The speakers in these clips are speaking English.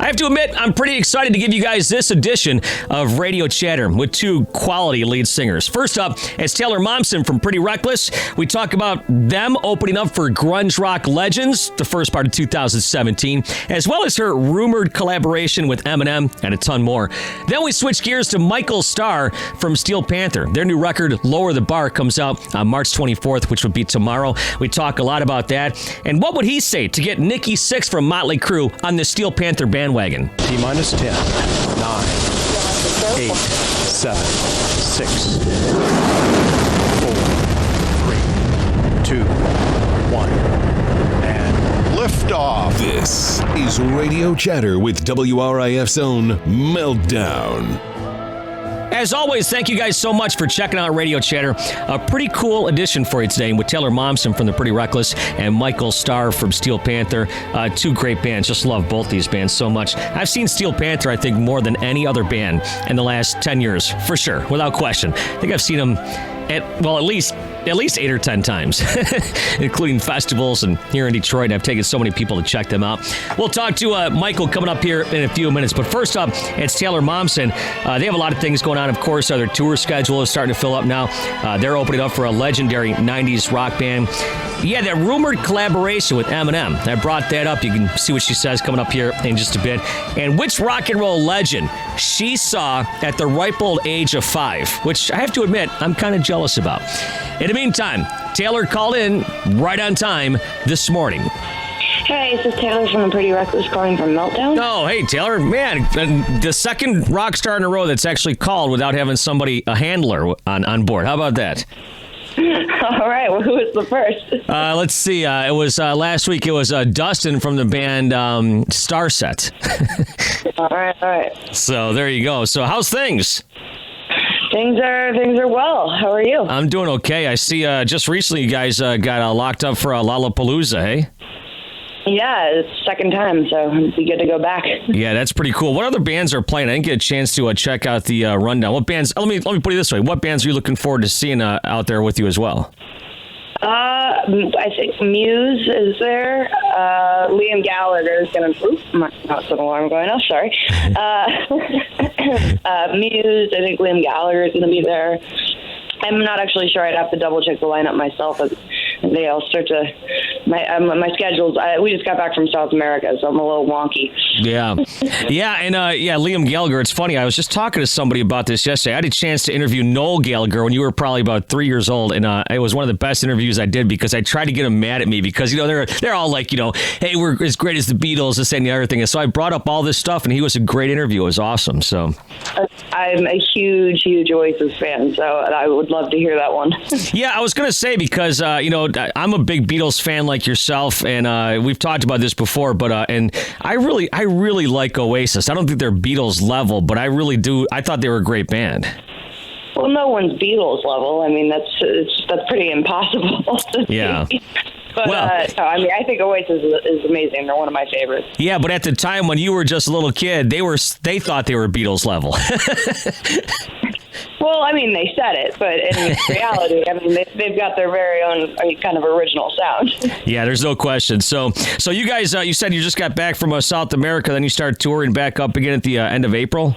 I have to admit, I'm pretty excited to give you guys this edition of Radio Chatter with two quality lead singers. First up, it's Taylor Momsen from Pretty Reckless. We talk about them opening up for grunge rock legends, the first part of 2017, as well as her rumored collaboration with Eminem and a ton more. Then we switch gears to Michael Starr from Steel Panther. Their new record, Lower the Bar, comes out on March 24th, which would be tomorrow. We talk a lot about that. And what would he say to get Nikki Sixx from Motley Crue on the Steel Panther bandwagon? T-minus 10, 9, 8, 7, 6, 4, 3, 2, 1, and liftoff. This is Radio Chatter with WRIF's own Meltdown. As always, thank you guys so much for checking out Radio Chatter. A pretty cool edition for you today with Taylor Momsen from the Pretty Reckless and Michael Starr from Steel Panther. Two great bands. Just love both these bands so much. I've seen Steel Panther, I think, more than any other band in the last 10 years, for sure, without question. I think I've seen them at least 8 or 10 times, including festivals and here in Detroit. I've taken so many people to check them out. We'll talk to Michael coming up here in a few minutes. But first up, it's Taylor Momsen. They have a lot of things going on, of course. Their tour schedule is starting to fill up now. They're opening up for a legendary 90s rock band. Yeah, that rumored collaboration with Eminem. I brought that up. You can see what she says coming up here in just a bit. And which rock and roll legend she saw at the ripe old age of 5, which I have to admit, I'm kind of jealous about. In the meantime, Taylor called in right on time this morning. Hey, this is Taylor from the Pretty Reckless calling from Meltdown. Oh, hey, Taylor. Man, the second rock star in a row that's actually called without having a handler on board. How about that? All right. Well, who was the first? Let's see. It was last week. It was Dustin from the band Starset. All right. So there you go. So how's things? Things are well. How are you? I'm doing okay. I see just recently you guys got locked up for Lollapalooza, hey? Yeah, it's the second time, so it'd be good to go back. Yeah, that's pretty cool. What other bands are playing? I didn't get a chance to check out the rundown. What bands? Let me put it this way. What bands are you looking forward to seeing out there with you as well? I think Muse is there. Liam Gallagher is going to... Oops, my house alarm going off, sorry. Muse, I think Liam Gallagher is going to be there. I'm not actually sure. I'd have to double check the lineup myself. They all start to... My schedules... we just got back from South America, so I'm a little wonky. Yeah. And Liam Gallagher, it's funny. I was just talking to somebody about this yesterday. I had a chance to interview Noel Gallagher when you were probably about 3 years old, and it was one of the best interviews I did because I tried to get him mad at me because, they're all like, hey, we're as great as the Beatles, this and the other thing. And so I brought up all this stuff, and he was a great interview. It was awesome, so... I'm a huge Oasis fan, so I would love to hear that one. Yeah, I was going to say because, I'm a big Beatles fan like yourself, and we've talked about this before, but and I really like Oasis. I don't think they're Beatles level, but I really do. I thought they were a great band. Well, no one's Beatles level. I mean, that's pretty impossible to yeah. see. But, I think Oasis is amazing. They're one of my favorites. Yeah, but at the time when you were just a little kid, they thought they were Beatles level. Well, I mean, they said it, but in reality, I mean, they've got their very own kind of original sound. Yeah, there's no question. So you guys, you said you just got back from South America, then you started touring back up again at the end of April?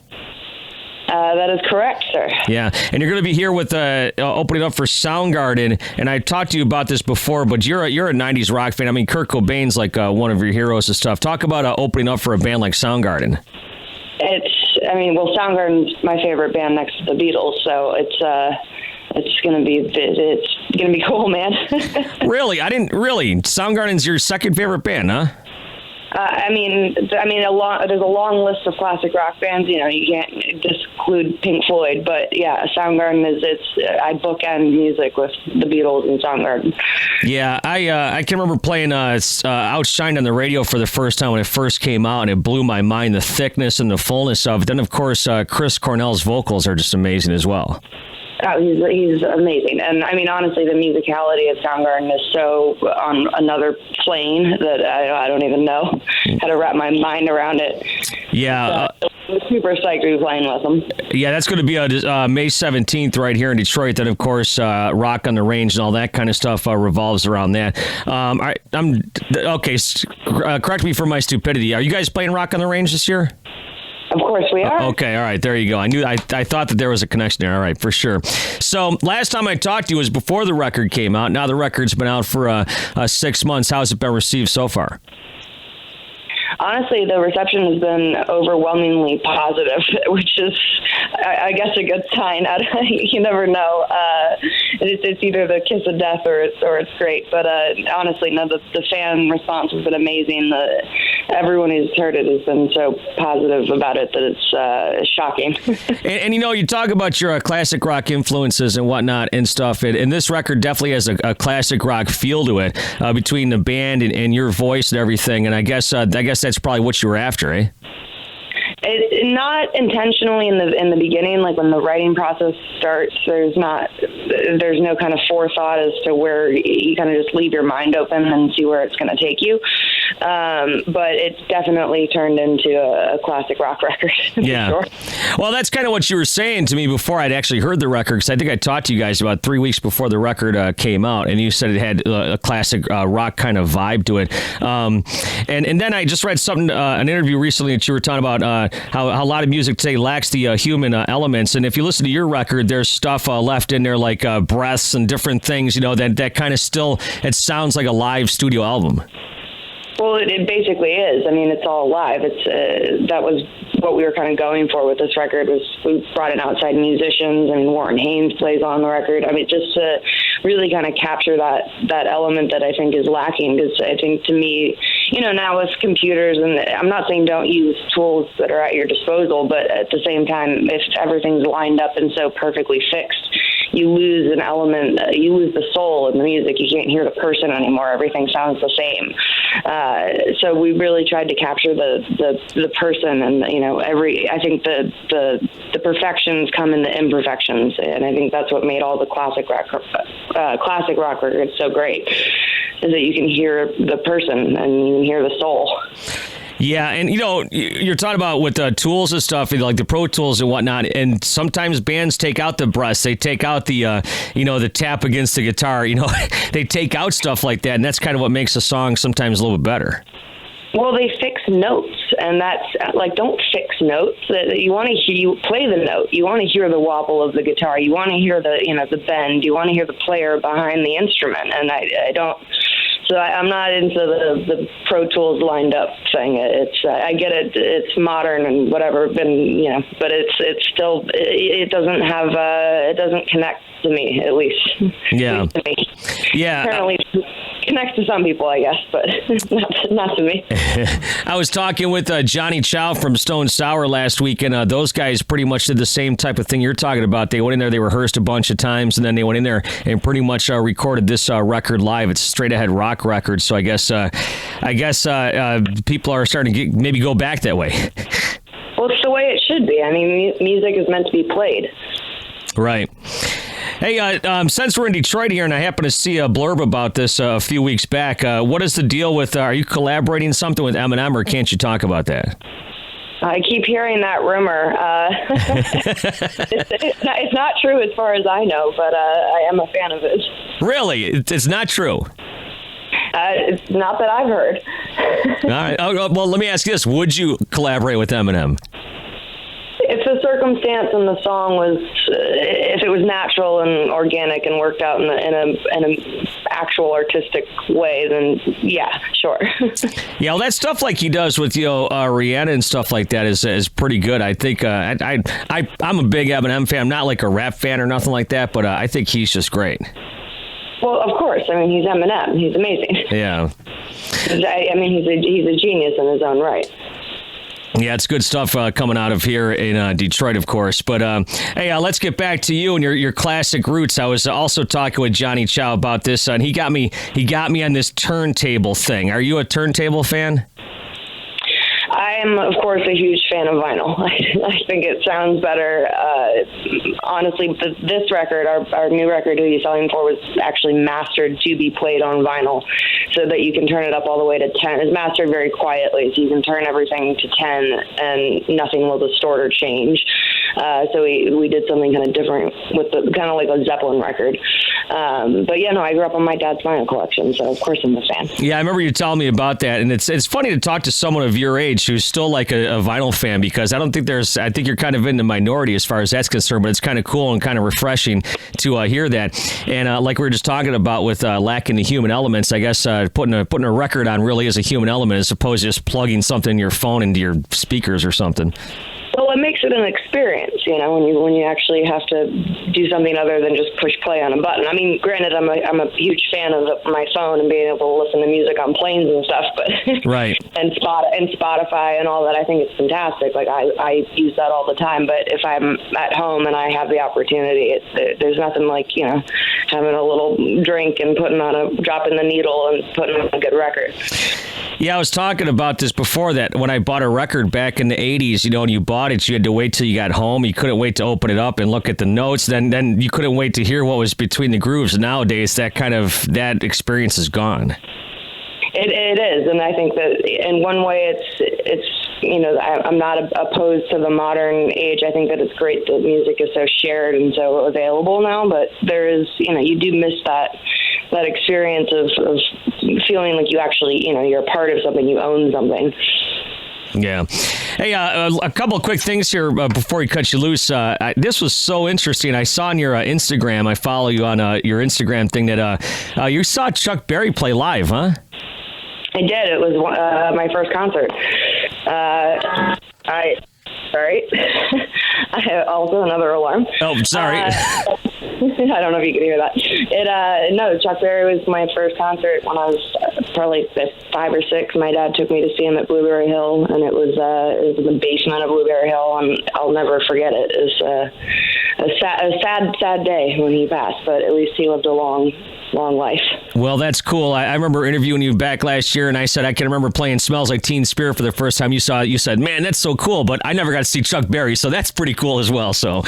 That is correct, sir. Yeah, and you're going to be here with opening up for Soundgarden, and I talked to you about this before, but you're a 90s rock fan. I mean, Kurt Cobain's like one of your heroes and stuff. Talk about opening up for a band like Soundgarden. Soundgarden's my favorite band next to the Beatles, so it's gonna be cool, man. Really? Soundgarden's your second favorite band, huh? There's a long list of classic rock bands. You can't exclude Pink Floyd, but yeah, Soundgarden I bookend music with the Beatles and Soundgarden. Yeah, I can remember playing Outshined on the radio for the first time when it first came out, and it blew my mind, the thickness and the fullness of it. Then, of course, Chris Cornell's vocals are just amazing as well. Oh, he's amazing. And I mean, honestly, the musicality of Soundgarden is so on another plane that I don't even know how to wrap my mind around it. Yeah. The super psyched to be playing with them. Yeah, that's going to be May 17th right here in Detroit. Then, of course, Rock on the Range and all that kind of stuff revolves around that. Correct me for my stupidity. Are you guys playing Rock on the Range this year? Of course we are. Okay, all right, there you go. I thought that there was a connection there. All right, for sure. So last time I talked to you was before the record came out. Now the record's been out for 6 months. How's it been received so far? Honestly, the reception has been overwhelmingly positive, which is, I guess, a good sign. You never know. It's either the kiss of death or it's great. But honestly, no, the fan response has been amazing. Everyone who's heard it has been so positive about it that it's shocking. and you talk about your classic rock influences and whatnot and stuff, and this record definitely has a classic rock feel to it between the band and your voice and everything. And I guess that's probably what you were after, eh? Not intentionally in the beginning, like when the writing process starts, there's no kind of forethought as to where you kind of just leave your mind open and see where it's going to take you. But it's definitely turned into a classic rock record. Yeah. Sure. Well, that's kind of what you were saying to me before I'd actually heard the record, because I think I talked to you guys about 3 weeks before the record came out, and you said it had a classic rock kind of vibe to it. And then I just read something, an interview recently that you were talking about how a lot of music today lacks the human elements. And if you listen to your record, there's stuff left in there like breaths and different things, that kind of still, it sounds like a live studio album. Well, it basically is. I mean, it's all live. That was what we were kind of going for with this record. Was we brought in outside musicians, and Warren Haynes plays on the record. I mean, just to really kind of capture that element that I think is lacking. Because I think, to me, now with computers, and I'm not saying don't use tools that are at your disposal, but at the same time, if everything's lined up and so perfectly fixed, you lose an element, you lose the soul in the music. You can't hear the person anymore. Everything sounds the same. So we really tried to capture the person, and I think the perfections come in the imperfections, and I think that's what made all the classic rock records so great, is that you can hear the person and you can hear the soul. Yeah, and you're talking about with the tools and stuff, like the Pro Tools and whatnot, and sometimes bands take out the breaths, they take out the the tap against the guitar, they take out stuff like that, and that's kind of what makes a song sometimes a little bit better. Well, they fix notes, and that's like, don't fix notes. You want to hear, you play the note. You want to hear the wobble of the guitar. You want to hear the bend. You want to hear the player behind the instrument, and I don't. So I'm not into the Pro Tools lined up thing. I get it. It's modern and whatever, but it's still, it doesn't connect to me, at least. Yeah. To me. Yeah. Apparently connects to some people, I guess, but not to me. I was talking with Johnny Chow from Stone Sour last week, and those guys pretty much did the same type of thing you're talking about. They went in there, they rehearsed a bunch of times, and then they went in there and pretty much recorded this record live. It's a straight-ahead rock record, so I guess people are starting to maybe go back that way. Well, it's the way it should be. I mean, music is meant to be played. Right. Hey, since we're in Detroit here, and I happen to see a blurb about this a few weeks back, what is the deal with, are you collaborating something with Eminem, or can't you talk about that? I keep hearing that rumor. It's not true as far as I know, but I am a fan of it. Really? It's not true? It's not that I've heard. All right. Oh, well, let me ask you this. Would you collaborate with Eminem? If the circumstance and the song was, if it was natural and organic and worked out in an actual artistic way, then yeah, sure. Yeah, well, that stuff like he does with Rihanna and stuff like that is pretty good. I think I'm a big Eminem fan. I'm not like a rap fan or nothing like that, but I think he's just great. Well, of course. I mean, he's Eminem. He's amazing. Yeah. I mean, he's a genius in his own right. Yeah, it's good stuff coming out of here in Detroit, of course. But hey, let's get back to you and your classic roots. I was also talking with Johnny Chow about this, and he got me on this turntable thing. Are you a turntable fan? I am, of course, a huge fan of vinyl. I think it sounds better. Honestly, this record, our new record, Who You Selling For, was actually mastered to be played on vinyl so that you can turn it up all the way to 10. It's mastered very quietly, so you can turn everything to 10 and nothing will distort or change. So we did something kind of different with the kind of like a Zeppelin record. But yeah, no, I grew up on my dad's vinyl collection, so of course I'm a fan. Yeah, I remember you telling me about that, and it's funny to talk to someone of your age who's still like a vinyl fan, because I think you're kind of in the minority as far as that's concerned, but it's kind of cool and kind of refreshing to hear that. And like we were just talking about with lacking the human elements, I guess putting a record on really is a human element as opposed to just plugging something in your phone into your speakers or something. Well, it makes it an experience, when you actually have to do something other than just push play on a button. I mean, granted, I'm a huge fan of my phone and being able to listen to music on planes and stuff, but right. and Spotify and all that, I think it's fantastic. Like I use that all the time. But if I'm at home and I have the opportunity, there's nothing like having a little drink and dropping the needle and putting on a good record. Yeah, I was talking about this before, that when I bought a record back in the 80s, and you bought it, you had to wait till you got home. You couldn't wait to open it up and look at the notes. Then you couldn't wait to hear what was between the grooves. Nowadays, that experience is gone. It is, and I think that in one way it's I'm not opposed to the modern age. I think that it's great that music is so shared and so available now, but there is, you do miss that experience of feeling like you actually, you're a part of something, you own something. Yeah. Hey, a couple of quick things here before we cut you loose. This was so interesting. I saw on your Instagram, I follow you on your Instagram thing, that you saw Chuck Berry play live, huh? I did. It was my first concert. Sorry. I have also another alarm. Oh, sorry. I don't know if you can hear that. No, Chuck Berry was my first concert when I was probably 5 or 6. My dad took me to see him at Blueberry Hill, and it was in the basement of Blueberry Hill, and I'll never forget it. It was a sad day when he passed, but at least he lived a long life. Well, that's cool. I remember interviewing you back last year, and I said I can remember playing Smells Like Teen Spirit for the first time you saw it. You said, man, that's so cool, but I never got to see Chuck Berry, so that's pretty cool as well. So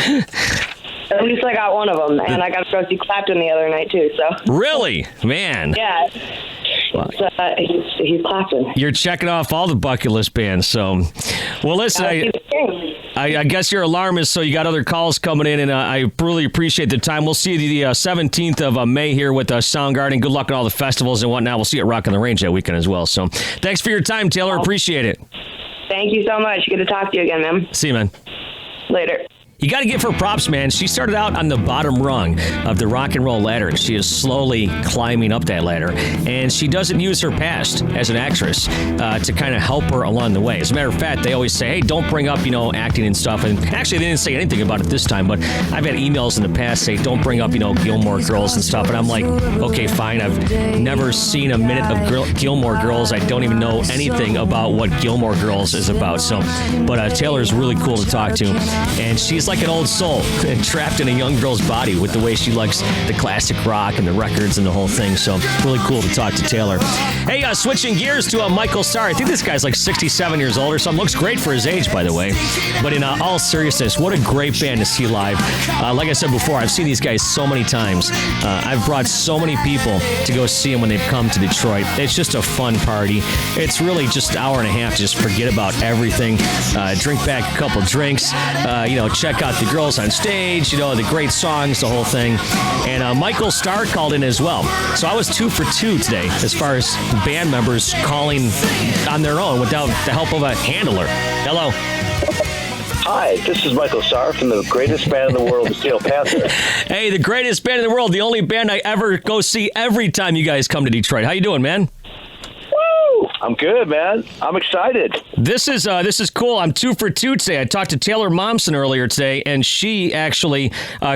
at least I got one of them, and I got to go see Clapton the other night too. So really, man. Yeah. He's Clapton. You're checking off all the bucket list bands. So, well, listen, I guess your alarm is so you got other calls coming in, and I really appreciate the time. We'll see you the 17th of May here with Soundgarden. Good luck at all the festivals and whatnot. We'll see you at Rock on the Range that weekend as well. So, thanks for your time, Taylor. Appreciate it. Thank you so much. Good to talk to you again, man. See you, man. Later. You got to give her props, man. She started out on the bottom rung of the rock and roll ladder. She is slowly climbing up that ladder, and she doesn't use her past as an actress to kind of help her along the way. As a matter of fact, they always say, hey, don't bring up, acting and stuff. And actually, they didn't say anything about it this time, but I've had emails in the past say, don't bring up, Gilmore Girls and stuff. And I'm like, okay, fine. I've never seen a minute of Gilmore Girls. I don't even know anything about what Gilmore Girls is about. So, but Taylor's really cool to talk to, and she's like an old soul and trapped in a young girl's body with the way she likes the classic rock and the records and the whole thing. So really cool to talk to Taylor. Hey, switching gears to Michael Starr. I think this guy's like 67 years old or something. Looks great for his age, by the way. But in all seriousness, what a great band to see live. Like I said before, I've seen these guys so many times. I've brought so many people to go see them when they've come to Detroit. It's just a fun party. It's really just an hour and a half to just forget about everything. Drink back a couple drinks, check out the girls on stage, the great songs, the whole thing. And Michael Starr called in as well. So I was 2 for 2 today as far as band members calling on their own without the help of a handler. Hello. Hi, this is Michael Starr from the greatest band in the world, Steel Panther. Hey, the greatest band in the world, the only band I ever go see every time you guys come to Detroit. How you doing, man? I'm good, man. I'm excited. This is cool. I'm 2 for 2 today. I talked to Taylor Momsen earlier today, and she actually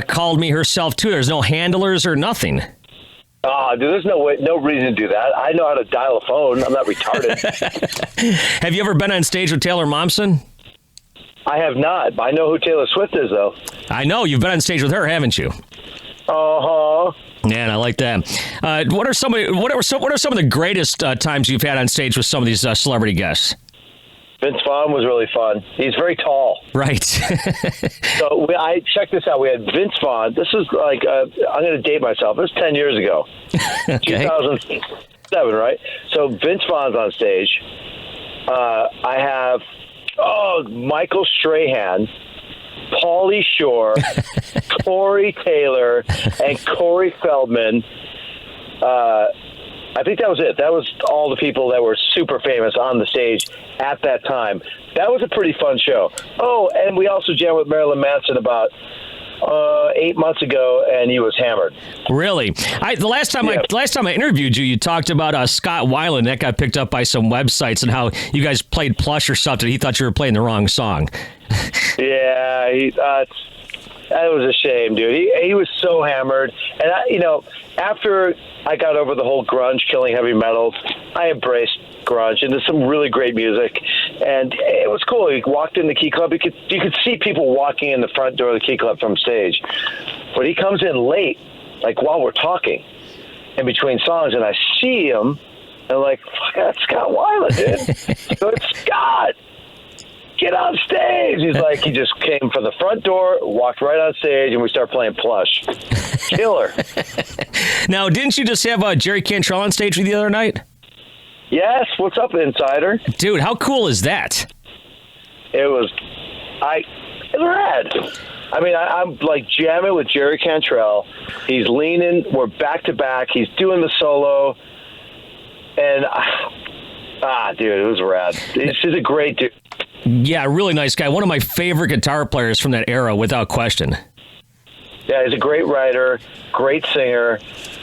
called me herself too. There's no handlers or nothing. Dude, there's no reason to do that. I know how to dial a phone. I'm not retarded. Have you ever been on stage with Taylor Momsen? I have not, but I know who Taylor Swift is, though. I know. You've been on stage with her, haven't you? Uh-huh. Man, I like that. What are some of the greatest times you've had on stage with some of these celebrity guests? Vince Vaughn was really fun. He's very tall. Right. So I checked this out. We had Vince Vaughn. This is like, I'm going to date myself. It was 10 years ago. Okay. 2007, right? So Vince Vaughn's on stage. I have, Michael Strahan, Pauly Shore, Corey Taylor, and Corey Feldman. I think that was it. That was all the people that were super famous on the stage at that time. That was a pretty fun show. Oh, and we also jammed with Marilyn Manson about 8 months ago, and he was hammered. Really? The last time I interviewed you, you talked about Scott Weiland. That got picked up by some websites and how you guys played Plush or something. He thought you were playing the wrong song. Yeah, that was a shame, dude. He was so hammered. And, after I got over the whole grunge killing heavy metal, I embraced grunge, and there's some really great music. And it was cool. You walked in the Key Club, you could see people walking in the front door of the Key Club from stage. But he comes in late, like while we're talking, in between songs, and I see him, and I'm like, fuck, that's Scott Weiland, dude. So it's Scott. Get on stage. He's like, he just came from the front door, walked right on stage, and we start playing Plush. Killer. Now, didn't you just have Jerry Cantrell on stage with you the other night? Yes. What's up, Insider? Dude, how cool is that? It was rad. I mean, I'm like jamming with Jerry Cantrell. He's leaning. We're back to back. He's doing the solo. And, dude, it was rad. He's a great dude. Yeah, really nice guy. One of my favorite guitar players from that era, without question. Yeah, he's a great writer, great singer,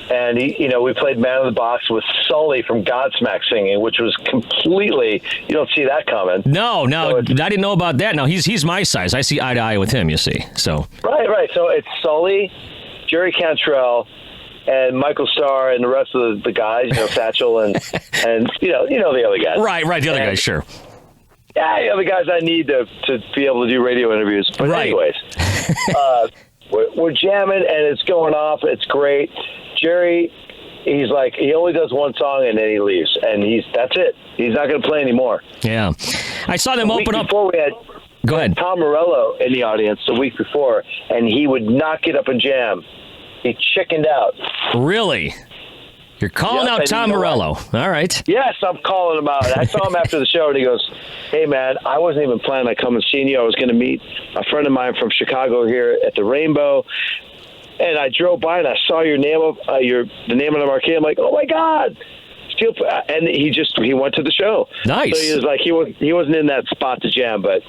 and we played Man in the Box with Sully from Godsmack singing, which was completely, you don't see that coming. No, I didn't know about that. No, he's my size. I see eye to eye with him, you see. So Right. So it's Sully, Jerry Cantrell, and Michael Starr, and the rest of the guys, Satchel, and the other guys. Right, the other guys, sure. Yeah, the guys I need to be able to do radio interviews. But anyways, we're jamming, and it's going off. It's great. Jerry, he's like, he only does one song, and then he leaves. And that's it. He's not going to play anymore. Yeah. I saw them open up. Before we had Go ahead. Tom Morello in the audience the week before, and he would not get up and jam. He chickened out. Really? You're calling out Tom Morello. All right. Yes, I'm calling him out. I saw him after the show, and he goes, hey, man, I wasn't even planning on coming and seeing you. I was going to meet a friend of mine from Chicago here at the Rainbow, and I drove by, and I saw your name the name on the marquee. I'm like, oh, my God. And he went to the show. Nice. So he was like, he wasn't in that spot to jam, but,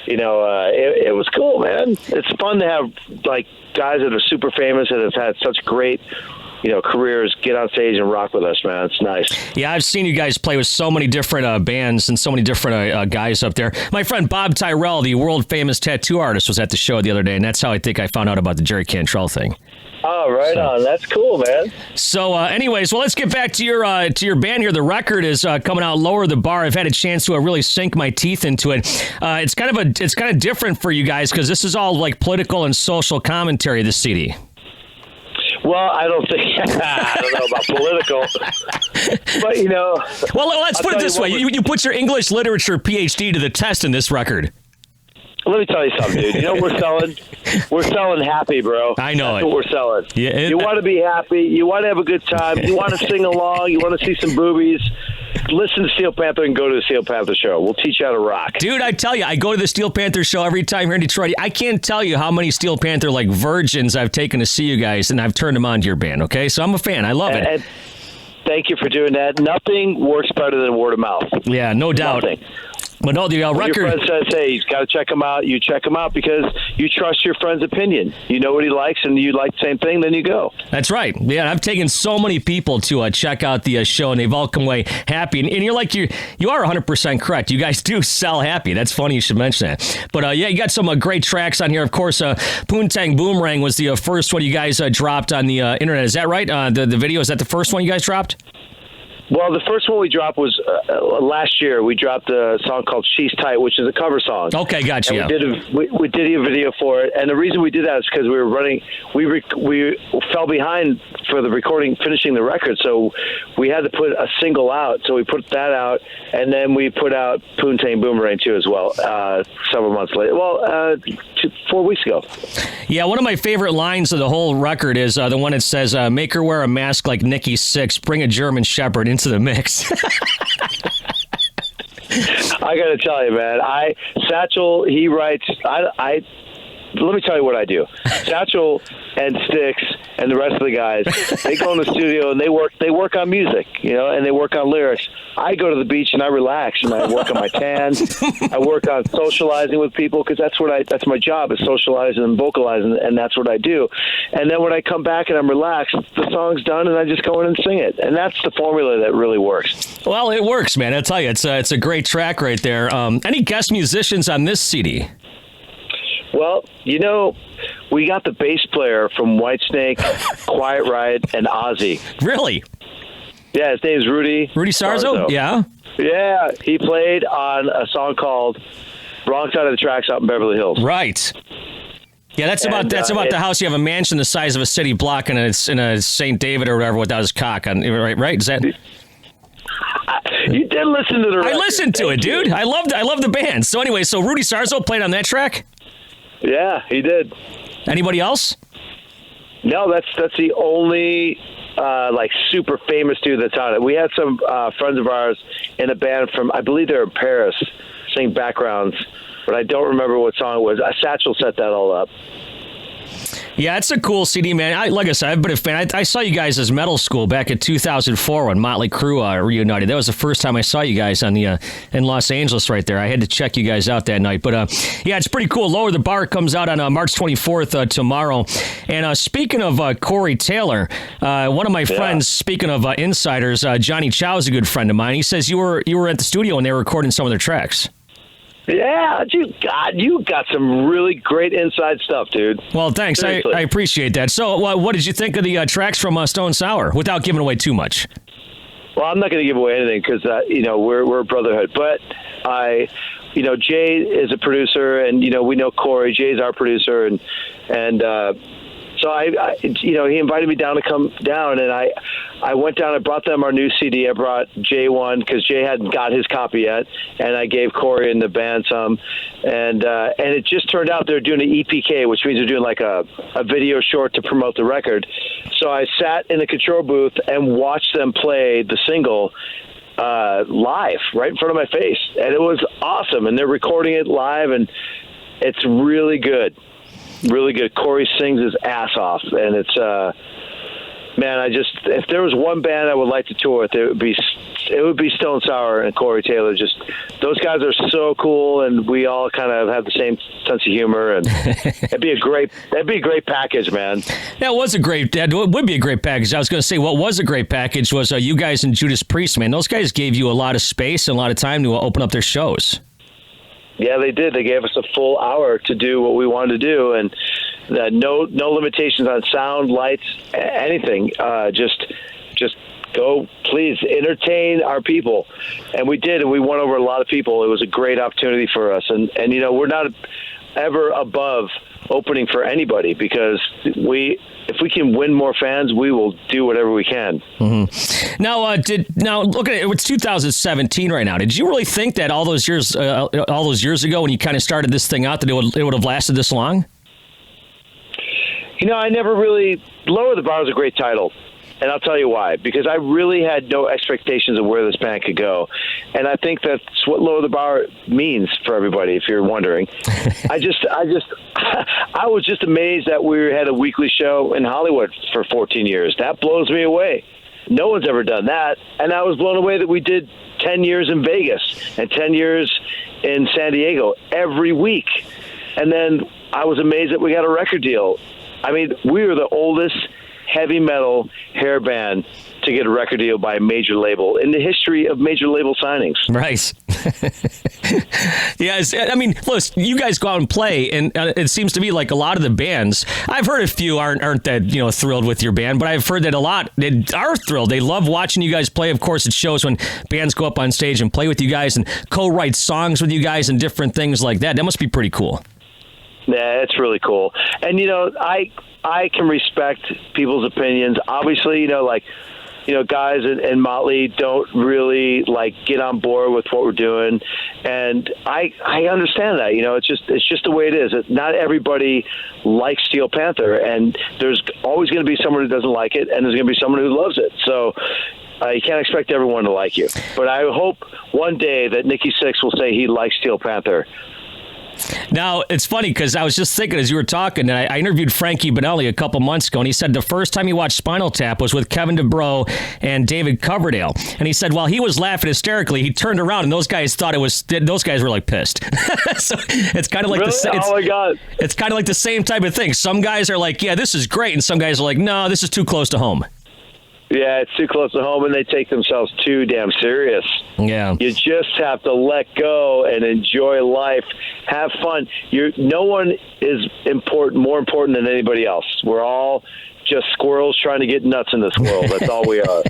it was cool, man. It's fun to have, like, guys that are super famous and have had such great careers get on stage and rock with us, man. It's nice. Yeah, I've seen you guys play with so many different bands and so many different guys up there. My friend Bob Tyrell, the world famous tattoo artist, was at the show the other day, and that's how I think I found out about the Jerry Cantrell thing. Oh, right on. That's cool, man. So, anyways, well, let's get back to your band here. The record is coming out, Lower the Bar. I've had a chance to really sink my teeth into it. It's kind of different for you guys because this is all like political and social commentary. This CD. Well, I don't know about political, but Well, let's put it this way: you put your English literature PhD to the test in this record. Let me tell you something, dude. You know what we're selling? We're selling happy, bro. I know. That's what we're selling. Yeah, you want to be happy. You want to have a good time. You want to sing along. You want to see some boobies. Listen to Steel Panther and go to the Steel Panther show. We'll teach you how to rock. Dude, I tell you, I go to the Steel Panther show every time here in Detroit. I can't tell you how many Steel Panther virgins I've taken to see you guys, and I've turned them on to your band, okay? So I'm a fan. I love it. And thank you for doing that. Nothing works better than word of mouth. Yeah, no doubt. Nothing. But no, the record. Your friend says, hey, he's got to check him out. You check him out because you trust your friend's opinion. You know what he likes, and you like the same thing, then you go. That's right. Yeah, I've taken so many people to check out the show, and they've all come away happy. And you are 100% correct. You guys do sell happy. That's funny you should mention that. But yeah, you got some great tracks on here. Of course, Poontang Boomerang was the first one you guys dropped on the internet. Is that right? The video, is that the first one you guys dropped? Well, the first one we dropped was last year. We dropped a song called "She's Tight," which is a cover song. Okay, gotcha. And we did a video for it, and the reason we did that is because we were running. We fell behind for the recording, finishing the record, so we had to put a single out. So we put that out, and then we put out "Poontang Boomerang" too as well. Several months later. Well, 4 weeks ago. Yeah, one of my favorite lines of the whole record is the one that says, "Make her wear a mask like Nikki Sixx. Bring a German Shepherd into the mix." I got to tell you, man. Satchel, he writes. Let me tell you what I do. Satchel and Styx and the rest of the guys, they go in the studio and they work on music, and they work on lyrics. I go to the beach and I relax and I work on my tan. I work on socializing with people because that's my job, is socializing and vocalizing, and that's what I do. And then when I come back and I'm relaxed, the song's done and I just go in and sing it. And that's the formula that really works. Well, it works, man. I'll tell you, it's a great track right there. Any guest musicians on this CD? Well, we got the bass player from Whitesnake, Quiet Riot, and Ozzy. Really? Yeah, his name's Rudy. Rudy Sarzo? Yeah. Yeah, he played on a song called "Wrong Side of the Tracks" out in Beverly Hills. Right. Yeah, that's about the house. You have a mansion the size of a city block, and it's in a St. David or whatever without his cock on. Right? Is that? You did listen to the record. I listened to it, dude. I love the band. So anyway, so Rudy Sarzo played on that track? Yeah, he did. Anybody else? No, that's the only super famous dude that's on it. We had some friends of ours in a band from, I believe they're in Paris, sing backgrounds, but I don't remember what song it was. Satchel set that all up. Yeah, it's a cool CD, man. Like I said, I've been a fan. I saw you guys as Metal School back in 2004 when Motley Crue reunited. That was the first time I saw you guys in Los Angeles right there. I had to check you guys out that night. But, yeah, it's pretty cool. Lower the Bar comes out on March 24th tomorrow. And speaking of Corey Taylor, one of my friends, speaking of insiders, Johnny Chow is a good friend of mine. He says you were at the studio when they were recording some of their tracks. Yeah, you got some really great inside stuff, dude. Well, thanks. I appreciate that. So, what did you think of the tracks from Stone Sour, without giving away too much? Well, I'm not going to give away anything because we're a brotherhood. But Jay is a producer, and we know Corey. Jay's our producer, and so he invited me down to come down, and I went down. I brought them our new CD. I brought Jay one because Jay hadn't got his copy yet, and I gave Corey and the band some. And it just turned out they're doing an EPK, which means they're doing like a video short to promote the record. So I sat in the control booth and watched them play the single live right in front of my face, and it was awesome. And they're recording it live, and it's really good. Really good. Corey sings his ass off, and it's man. If there was one band I would like to tour with, it would be Stone Sour and Corey Taylor. Just those guys are so cool, and we all kind of have the same sense of humor, and that'd be a great package, man. That would be a great package. I was going to say, what was a great package was you guys and Judas Priest, man. Those guys gave you a lot of space and a lot of time to open up their shows. Yeah, they did. They gave us a full hour to do what we wanted to do, and no limitations on sound, lights, anything. Just go, please entertain our people, and we did, and we won over a lot of people. It was a great opportunity for us, and we're not ever above opening for anybody because if we can win more fans, we will do whatever we can. Mm-hmm. Now look at it. It's 2017 right now. Did you really think that all those years ago when you kind of started this thing out that it would have lasted this long? I never really. Lower the Bar is a great title. And I'll tell you why. Because I really had no expectations of where this band could go. And I think that's what Lower the Bar means for everybody, if you're wondering. I was just amazed that we had a weekly show in Hollywood for 14 years. That blows me away. No one's ever done that. And I was blown away that we did 10 years in Vegas and 10 years in San Diego every week. And then I was amazed that we got a record deal. I mean, we were the oldest heavy metal hair band to get a record deal by a major label in the history of major label signings. Right. Yes, I mean, listen, you guys go out and play, and it seems to me like a lot of the bands, I've heard a few aren't that, thrilled with your band, but I've heard that a lot are thrilled. They love watching you guys play. Of course, it shows when bands go up on stage and play with you guys and co-write songs with you guys and different things like that. That must be pretty cool. Yeah, it's really cool. And, I can respect people's opinions. Obviously, guys in Motley don't really get on board with what we're doing, and I understand that. It's just the way it is. Not everybody likes Steel Panther, and there's always going to be someone who doesn't like it, and there's going to be someone who loves it. So you can't expect everyone to like you. But I hope one day that Nikki Sixx will say he likes Steel Panther. Now, it's funny because I was just thinking as you were talking, and I interviewed Frankie Bonelli a couple months ago, and he said the first time he watched Spinal Tap was with Kevin DuBrow and David Coverdale. And he said while he was laughing hysterically, he turned around and those guys were like pissed. So it's kind of like oh my God. It's kind of like the same type of thing. Some guys are like, yeah, this is great, and some guys are like, no, this is too close to home. Yeah, it's too close to home, and they take themselves too damn serious. Yeah. You just have to let go and enjoy life. Have fun. No one is more important than anybody else. We're all just squirrels trying to get nuts in this world. That's all we are.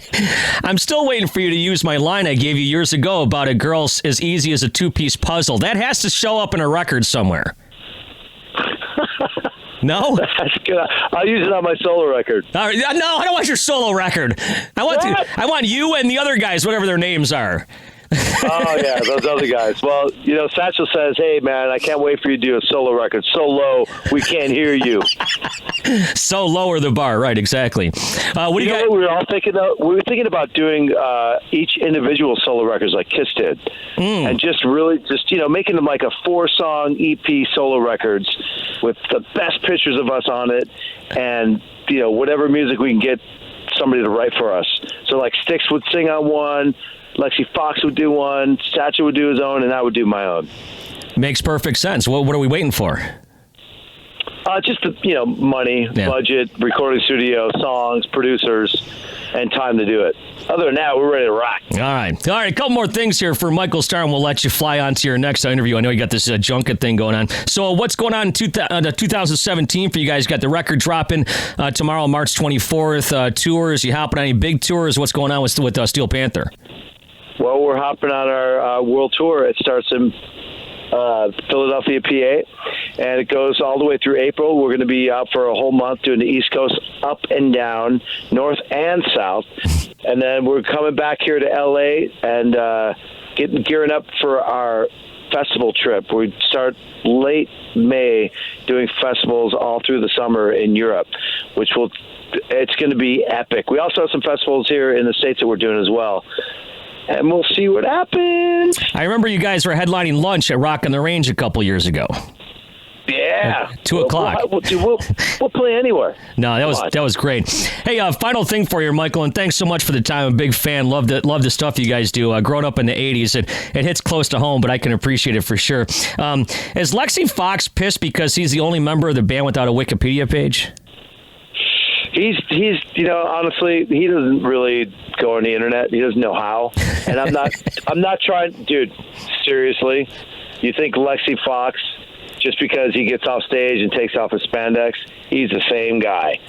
I'm still waiting for you to use my line I gave you years ago about a girl's as easy as a two-piece puzzle. That has to show up in a record somewhere. No? That's good. I'll use it on my solo record. No, I don't want your solo record. I want you and the other guys, whatever their names are. Oh, yeah, those other guys. Well, Satchel says, hey, man, I can't wait for you to do a solo record. So low, we can't hear you. So lower the bar. Right, exactly. What do you got? We were all thinking thinking about doing each individual solo records like Kiss did. And just making them like a 4-song EP solo records with the best pictures of us on it and, whatever music we can get somebody to write for us. So like Styx would sing on one, Lexi Fox would do one, Satchel would do his own, and I would do my own. Makes perfect sense. What are we waiting for? Just money, budget, recording studio, songs, producers, and time to do it. Other than that, we're ready to rock. All right. A couple more things here for Michael Starr, and we'll let you fly on to your next interview. I know you got this junket thing going on. So what's going on in 2017 for you guys? You got the record dropping tomorrow, March 24th. Tours, you hopping on any big tours? What's going on with Steel Panther? Well, we're hopping on our world tour. It starts in Philadelphia, PA, and it goes all the way through April. We're going to be out for a whole month doing the East Coast up and down, north and south, and then we're coming back here to LA and gearing up for our festival trip. We start late May doing festivals all through the summer in Europe, it's going to be epic. We also have some festivals here in the States that we're doing as well. And we'll see what happens. I remember you guys were headlining lunch at Rock on the Range a couple years ago. Yeah. 2 o'clock. We'll play anywhere. No, that was great. Hey, final thing for you, Michael, and thanks so much for the time. I'm a big fan. Love the stuff you guys do. Growing up in the 80s, it hits close to home, but I can appreciate it for sure. Is Lexi Fox pissed because he's the only member of the band without a Wikipedia page? He's honestly, he doesn't really go on the internet. He doesn't know how. And I'm not trying, dude, seriously. You think Lexi Fox, just because he gets off stage and takes off his spandex, he's the same guy.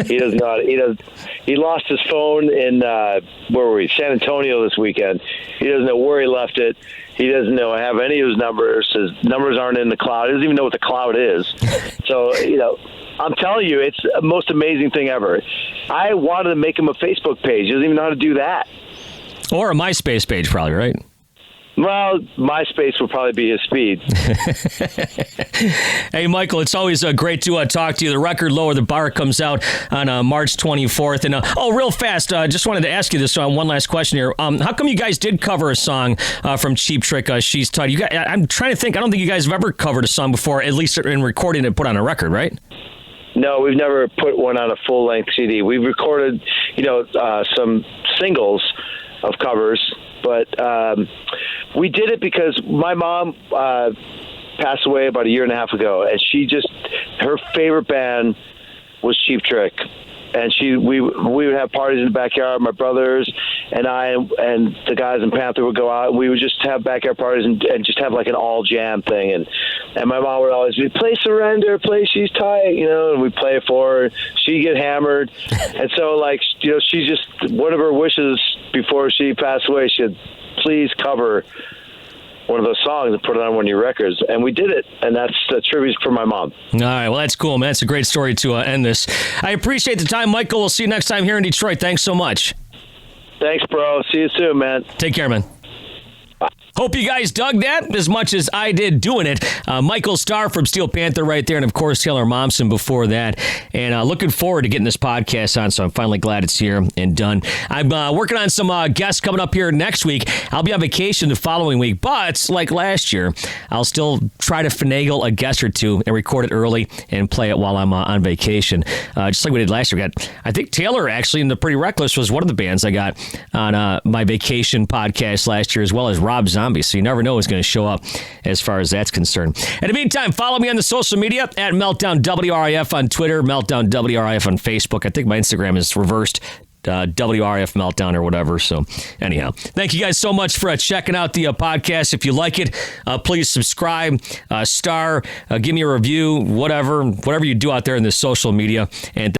He does not, he lost his phone in, where were we? San Antonio this weekend. He doesn't know where he left it. He doesn't have any of his numbers. His numbers aren't in the cloud. He doesn't even know what the cloud is. So, I'm telling you, it's the most amazing thing ever. I wanted to make him a Facebook page. He doesn't even know how to do that. Or a MySpace page, probably, right? Well, MySpace would probably be his speed. Hey, Michael, it's always great to talk to you. The record Lower the Bar comes out on March 24th. And real fast, just wanted to ask you this one last question here. How come you guys did cover a song from Cheap Trick, She's Tight? I'm trying to think. I don't think you guys have ever covered a song before, at least in recording and put on a record, right? No, we've never put one on a full-length CD. We've recorded, some singles of covers, but we did it because my mom passed away about a year and a half ago, and her favorite band was Cheap Trick. and we would have parties in the backyard. My brothers and I and the guys in Panther would go out, and we would just have backyard parties and just have like an all jam thing. And my mom would always be, play Surrender, play She's Tight, and we'd play it for her. She'd get hammered. And so, like, she just, one of her wishes before she passed away, she said, please cover one of those songs and put it on one of your records. And we did it, and that's a tribute for my mom. All right, well, that's cool, man. That's a great story to end this. I appreciate the time, Michael. We'll see you next time here in Detroit. Thanks so much. Thanks, bro. See you soon, man. Take care, man. Hope you guys dug that as much as I did doing it. Michael Starr from Steel Panther right there, and of course Taylor Momsen before that. And looking forward to getting this podcast on, so I'm finally glad it's here and done. I'm working on some guests coming up here next week. I'll be on vacation the following week, but like last year, I'll still try to finagle a guest or two and record it early and play it while I'm on vacation. Just like we did last year. I think Taylor, actually, in the Pretty Reckless was one of the bands I got on my vacation podcast last year, as well as Rob Zombie. So you never know who's going to show up as far as that's concerned. In the meantime, follow me on the social media at Meltdown WRIF on Twitter, Meltdown WRIF on Facebook. I think my Instagram is reversed, WRF Meltdown or whatever. So anyhow, thank you guys so much for checking out the podcast. If you like it, please subscribe, give me a review, whatever you do out there in the social media. And